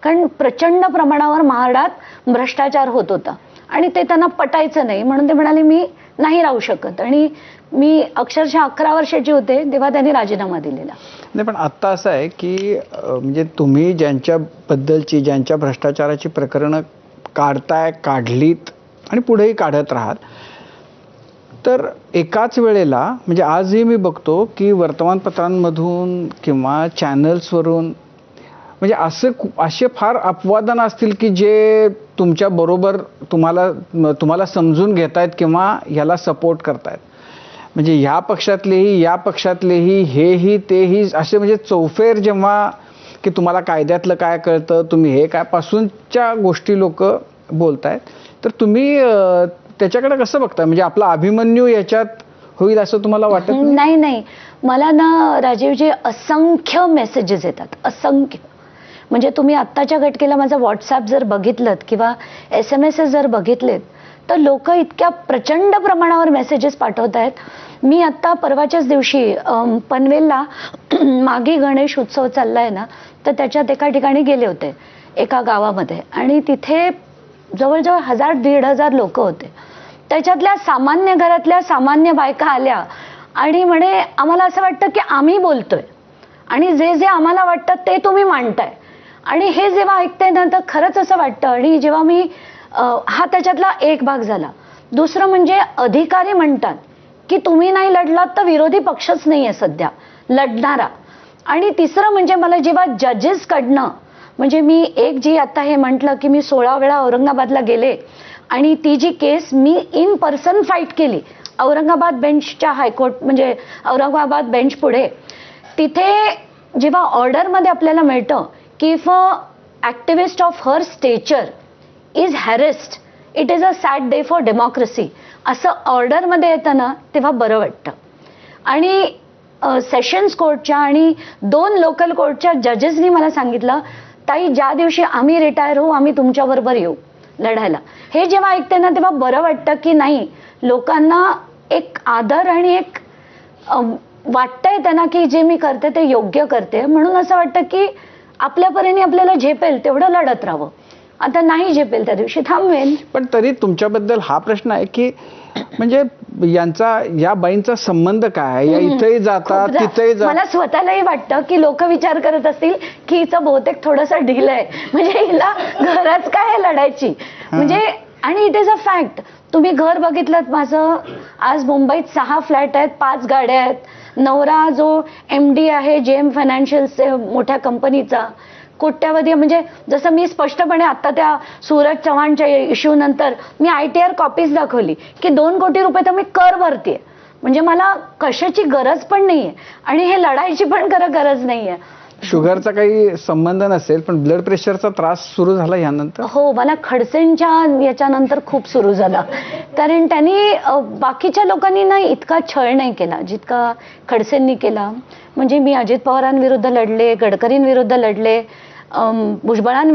कारण प्रचंड प्रमाणावर महाडात भ्रष्टाचार होत होता आणि ते त्यांना पटायचं नाही, म्हणून ते म्हणाले मी नाही राहू शकत. आणि मी अक्षरशः 11 वर्षाची होते तेव्हा त्यांनी राजीनामा दिलेला. नाही, पण आता असं आहे की म्हणजे तुम्ही ज्यांच्याबद्दलची ज्यांच्या भ्रष्टाचाराची प्रकरणं काढलीत आणि पुढेही काढत राहाल, तर एकाच वेळेला म्हणजे आजही मी बघतो की वर्तमानपत्रांमधून किंवा चॅनल्सवरून म्हणजे असे फार अपवादन असतील की जे तुमच्या बरोबर तुम्हाला समजून घेतायत किंवा याला सपोर्ट करतायत. म्हणजे ह्या पक्षातलेही या पक्षातलेही हेही तेही असे म्हणजे चौफेर जेव्हा की तुम्हाला कायद्यातलं काय कळतं, तुम्ही हे काय पासूनच्या गोष्टी लोक बोलतायत, तर तुम्ही त्याच्याकडे कसं बघताय? म्हणजे आपला अभिमन्यू याच्यात होईल असं तुम्हाला वाटत नाही? नाही नाही, मला ना राजीवजी असंख्य मेसेजेस येतात, असंख्य. म्हणजे तुम्ही आत्ताच्या घटकेला माझा व्हॉट्सॲप जर बघितलं किंवा SMS जर बघितलेत तर लोक इतक्या प्रचंड प्रमाणावर मेसेजेस पाठवत आहेत. मी आत्ता परवाच्याच दिवशी पनवेलला मागी गणेश उत्सव चाललाय ना, तर त्याच्यात एका ठिकाणी गेले होते एका गावामध्ये, आणि तिथे जवळजवळ 1000-1500 लोक होते. त्याच्यातल्या सामान्य घरातल्या सामान्य बायका आल्या आणि म्हणे आम्हाला असं वाटतं की आम्ही बोलतोय आणि जे जे आम्हाला वाटतं ते तुम्ही मांडताय. आणि हे जेव्हा ऐकते ना तर खरंच असं वाटतं. आणि जेव्हा मी हा त्याच्यातला एक भाग झाला. दुसरं म्हणजे अधिकारी म्हणतात की तुम्ही नाही लढलात तर विरोधी पक्षच नाही आहे सध्या लढणारा. आणि तिसरं म्हणजे मला जेव्हा जजेस कडनं, म्हणजे मी जी आता हे म्हटलं की मी 16 वेळा औरंगाबादला गेले आणि ती जी केस मी इन पर्सन फाईट केली औरंगाबाद बेंचच्या हायकोर्ट, म्हणजे औरंगाबाद बेंच पुढे, तिथे जेव्हा ऑर्डरमध्ये आपल्याला मिळतं की if a activist of her stature is harassed it is a sad day for democracy, असं ऑर्डरमध्ये येतं ना तेव्हा बरं वाटतं. आणि सेशन्स कोर्टच्या आणि 2 लोकल कोर्टच्या जजेसनी मला सांगितलं, ताई ज्या दिवशी आम्ही रिटायर होऊ आम्ही तुमच्याबरोबर येऊ लढायला. हे जेव्हा ऐकते ना तेव्हा बरं वाटतं की नाही, लोकांना एक आदर आणि एक वाटतंय त्यांना की जे मी करते ते योग्य करते. म्हणून असं वाटतं की आपल्या परीने आपल्याला झेपेल तेवढं लढत राहावं. आता नाही झेपेल त्या दिवशी थांबवेल. पण तरी तुमच्याबद्दल हा प्रश्न आहे की म्हणजे या बाईंचा संबंध काय? या इथेही जातात तिथेही जातात. मला स्वतःलाही वाटतं की लोक विचार करत असतील की हिचं बहुतेक थोडंसं ढिल आहे, म्हणजे हिला गरज काय आहे लढायची. म्हणजे आणि इट इज अ फॅक्ट. तुम्ही घर बघितलं माझं, आज मुंबईत 6 फ्लॅट आहेत, 5 गाड्या आहेत. नवरा जो MD आहे JM फायनान्शियल मोठ्या कंपनीचा, कोट्यावधी. म्हणजे जसं मी स्पष्टपणे आता त्या सूरज चव्हाणच्या इश्यू नंतर मी ITR कॉपीज दाखवली की 2 कोटी रुपये तर मी कर भरते. म्हणजे मला कशाची गरज पण नाहीये आणि हे लढायची पण गरज नाहीये. शुगरचा काही संबंध नसेल पण ब्लड प्रेशरचा त्रास सुरू झाला यानंतर? हो, मला खडसेंच्या याच्यानंतर खूप सुरू झाला. कारण त्यांनी बाकीच्या लोकांनी ना इतका छळ नाही केला जितका खडसेंनी केला. म्हणजे मी अजित पवारांविरुद्ध लढले, गडकरींविरुद्ध लढले, भुजबळांविरुद्ध